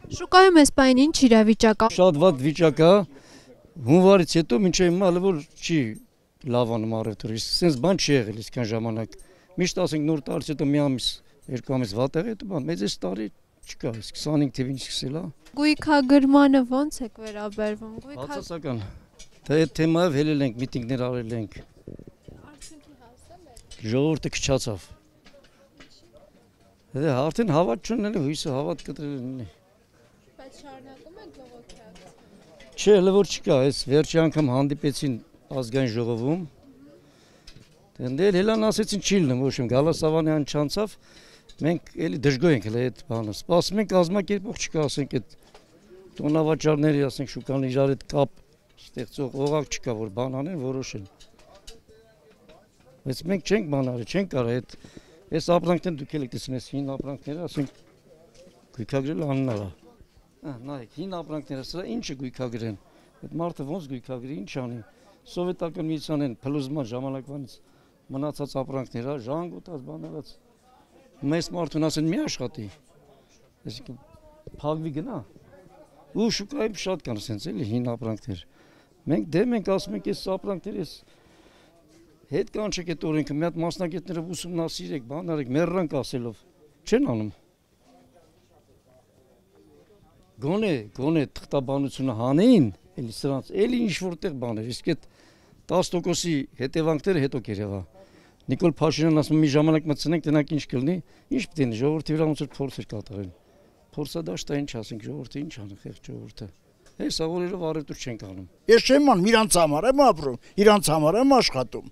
Շուկայում այս պայն ինչ իրավիճակ է։ Շատ վատ վիճակ է։ Հունվարից հետո մինչև հիմա որ չի լավանում առևտուրը։ Սենց բան չի եղել իսկան ժամանակ։ Միշտ ասենք նոր տարից հետո մի ամիս, երկու ամիս վատ եղել, հետո բան, մեծ այս տարի չկա, 25 թիվին սկսել է։ Գույքագրմանը ոնց եք վերաբերվում։ Բացասական։ Դա այդ թեմայով հելել ենք, միտինգներ արել ենք։ Արդյունքի հասել եք։ Ժողովուրդը քչացավ։ Դա արդեն հավատ չունեն, հույսը հավատ կտրել ունի։ Բայց շարունակում եք բողոքի ակցիա։ Չէ, հələ որ չկա, այս վերջի անգամ հանդիպեցին ազգային ժողովում։ Դե հելան ասեցին չի լինում, ոչ իմ Գալասավանյան չանցավ, մենք էլի դժգոհ ենք հələ այդ բանը։ Սպասում ենք կազմակերպող չկա, ասենք այդ տոնավաճառների, ասենք շուկան իրար հետ կապ ստեղծող օղակ չկա, որ բան անեն, որոշեն։ Բայց մենք չենք բան արել, չենք կարող այս ապրանքներն դուք եք տեսնում, այս հին ապրանքները, ասենք գույքագրել անհնար է։ Նայեք, հին ապրանքները, սրա ինչը գույքագրեն։ Այդ մարդը ոնց գույքագրի, ինչ անի։ Սովետական միության են փլուզման ժամանակվանից մնացած ապրանքները, ժանգոտած բաներած։ Մեծ մարդուն ասեն մի աշխատի։ Այսինքն փակվի գնա։ Ու շուկայում շատ կան սենց էլի հին ապրանքներ։ Մենք դեմ ենք ասում ենք այս ապրանքները էս հետ կանչեք այդ օրենքը, մի հատ մասնագետներով ուսումնասիրեք, բան արեք, մեռրանք ասելով։ Չեն անում։ Գոնե թղթաբանությունը հանեին, էլի սրանց, էլի ինչ որտեղ բաներ, իսկ այդ 10%-ի հետևանքները հետո կերևա։ Նիկոլ Փաշինյանն ասում մի ժամանակ մտցնենք, տնանք ինչ կլինի, ինչ պետք է ժողովրդի վրա ոնց որ փորձ էր կատարել։ Փորձադաշտը ինչ ասենք, ժողովրդը ինչ անի, խեղճ ժողովուրդը։ Այս աղորերով առևտուր չենք անում։ Ես չեմ անում, իրանց համար եմ ապրում, իրանց համար եմ աշխատում։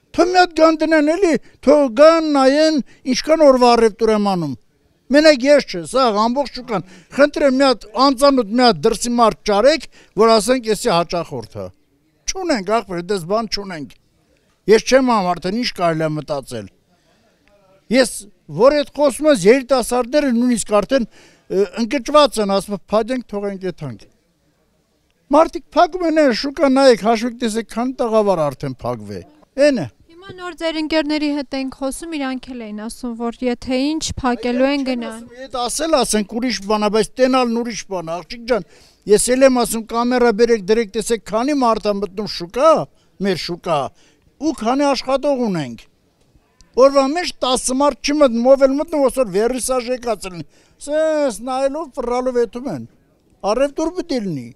Թող մի հատ գան դնեն էլի, թող գան նայեն, ինչքան օրվա առևտուր եմ անում։ Մենակ ես չէ, սա ամբողջ շուկան։ Խնդրեմ մի հատ անծանոթ մի հատ դրսի մարդ ճարեք, որ ասենք էսի հաճախորդը։ Չունենք, ախպեր, դες բան չունենք։ Ես չեմ անում արդեն ինչ կարելի է մտածել։ Ես որ այդ խոսում ես երիտասարդները նույնիսկ արդեն ընկճված են, ասում են փակենք, թողենք եթանք։ Մարդիկ փակում են շուկա նայեք, հաշվեք տեսեք, քան տաղավար արդեն փակվե։ Էն է։ Հիմա նոր ձեր ընկերների հետ ենք խոսում, իրանք էլ էին ասում, որ եթե ինչ փակելու են գնան։ Այդ ասել ասենք ուրիշ բան է, բայց տենալն ուրիշ բան է, աղջիկ ջան։ Ես էլ եմ ասում կամերա բերեք, դրեք, տեսեք, քանի մարդ է մտնում շուկա, մեր շուկա, ու քանի աշխատող ունենք։ Օրվա մեջ 10 մարդ չմտնում, ով էլ մտնում, ոսոր վերրիսաժ եկած լինի։ Սենց նայելով ֆռալով եթում են։ Առևտուր պետք է լինի։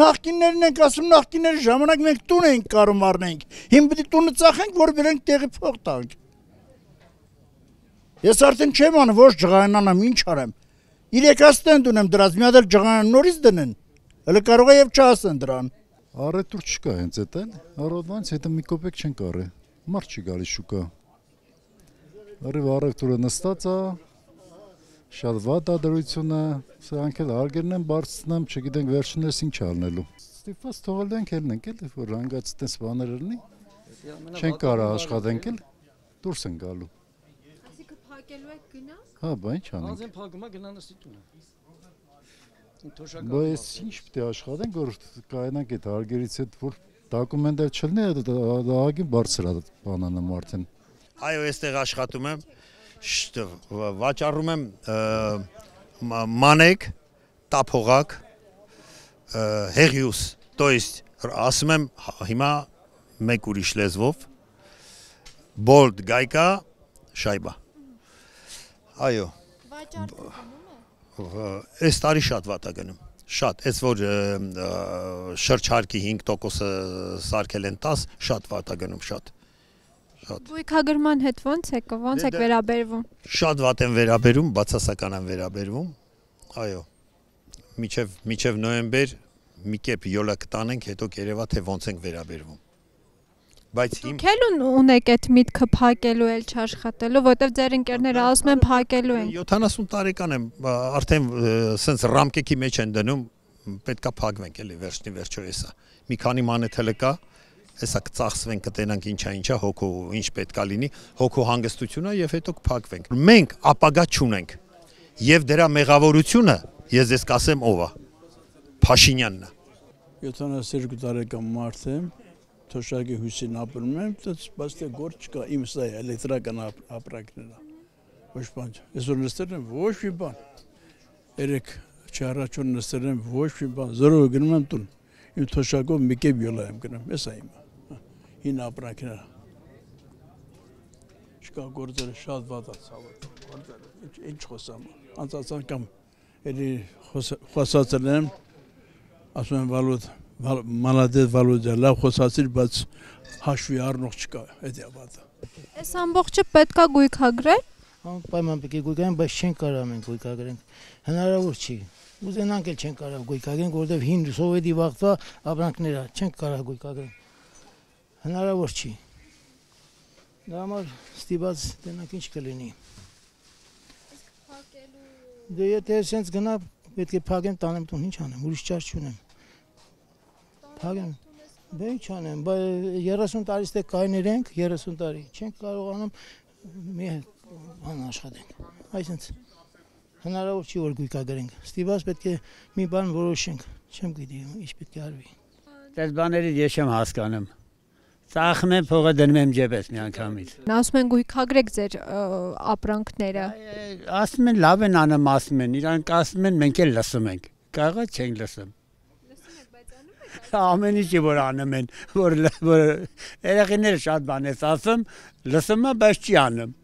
Նախկիններն ենք ասում, նախկինների ժամանակ մենք տուն ենք կարում առնենք, հիմա պետք է տունը ծախենք, որ բերենք տեղի փող տանք։ Ես արդեն չեմ անում, ոչ ջղայանանամ, ինչ արեմ։ 3 ստենդ ունեմ դրած, մի հատ էլ ջղայան նորից դնեն, հələ կարող է եւ չասեն դրան։ Առևտուր չկա հենց այդտեղ, առավոտվանից հետո մի կոպեկ չեն կարել, մարդ չի գալիս շուկա։ Առևտուրը նստած է, շատ վատ է դրությունը, սրանք էլ հարգերն են բարձրացնում, չգիտենք վերջիններս ինչ անելու։ Ստիպված թողել ենք ելնենք էլ, որ հանգած տես բաներ լինի, չեն կարող աշխատենք էլ, դուրս են գալու։ Այսինքն փակելու եք գնանք։ Հա, բա ինչ անենք։ Անձեն փակում է գնան նստի տունը։ Բայց ինչ պետք է աշխատենք, որ կայանանք այդ հարգերից հետ, որ դոկումենտներ չլինի, դա ահագին բարձր է բանանամ արդեն։ Այո, այստեղ աշխատում եմ, վաճառում եմ մանեկ, տափողակ, հեղյուս, то есть ասում եմ հիմա մեկ ուրիշ լեզվով, բոլտ, գայկա, շայբա։ Այո։ Վաճառքը գնում է։ Այս տարի շատ վատ է գնում։ Շատ, այս որ շրջարկի 5%-ը սարքել են 10, շատ վատ է գնում, շատ։ Գույքագրման հետ ոնց եք վերաբերվում։ Շատ վատ են վերաբերում, բացասական են վերաբերվում։ Այո։ Մինչև նոյեմբեր մի կեպ յոլա կտանենք, հետո կերևա թե ոնց ենք վերաբերվում։ Բայց Դուք էլ ունեք այդ միտքը փակելու էլ չաշխատելու, որտեվ ձեր ընկերները ասում են փակելու են։ 70 տարեկան եմ, արդեն սենց ռամկեքի մեջ են դնում, պետքա փակվենք էլի վերջնի վերջո էսա։ Մի քանի մանեթելը կա, հեսա կծախսվենք, կտենանք ինչա, հոգու ինչ պետքա լինի, հոգու հանգստությունը եւ հետո կփակվենք։ Մենք ապագա չունենք։ Եվ դրա մեղավորությունը ես ես կասեմ ով է։ Փաշինյանն է։ 72 տարեկան մարդ եմ, Թոշակի հույսին ապրում եմ, բայց թե գործ չկա, իմ սա է էլեկտրական ապրանքները։ Ոչ բան չէ։ Այսօր նստել եմ ոչ մի բան։ Երեք Չառաջոն նստել եմ ոչ մի բան, զորով գնում եմ տուն։ Իմ թոշակով մի կեփ յոլա եմ գնում, էսա իմը։ Հին ապրանքն է։ Չկա գործերը շատ վատ է ցավոտ։ Գործերը ինչ խոսամ։ Անցած անգամ էլի խոսացել եմ, ասում եմ Վալոդ, մալադես Վալոդյա, լավ խոսացիր, բայց հաշվի առնող չկա, այդ է վատը։ Այս ամբողջը պետքա գույքագրել։ Պայման պետք է գույքագրենք, բայց չեն կարող մենք գույքագրենք։ Հնարավոր չի։ Ուզենանք էլ չեն կարող գույքագրենք, որովհետև հին սովետի վաղվա ապրանքներ է, չենք կարող գույքագրենք։ Հնարավոր չի։ Դա համար ստիպած դենանք ինչ կլինի։ Դե եթե sense գնա, պետք է փակեմ, տանեմ տուն, ինչ անեմ, ուրիշ ճար չունեմ։ Փակեմ։ Բե ինչ անեմ, 30 տարից թե կայներ ենք, 30 տարի, չենք կարողանում մի անաշխատենք, այսինքն հնարավոր չի որ գույքագրենք, ստիպած պետք է մի բան որոշենք, չեմ գիտի ինչ պետք է արվի։ Այս բաներից ես չեմ հասկանում, ծախում եմ փողը դնում եմ ջեբես մի անգամից։ Ասում են գույքագրեք ձեր ապրանքները։ Ասում են լավ են անում, ասում են, իրանք ասում են մենք էլ լսում ենք, կարող է չենք լսում։ Ամեն ինչի որ անում են, որ երեխաները շատ բան է ասում, լսում եմ, բայց չի անում։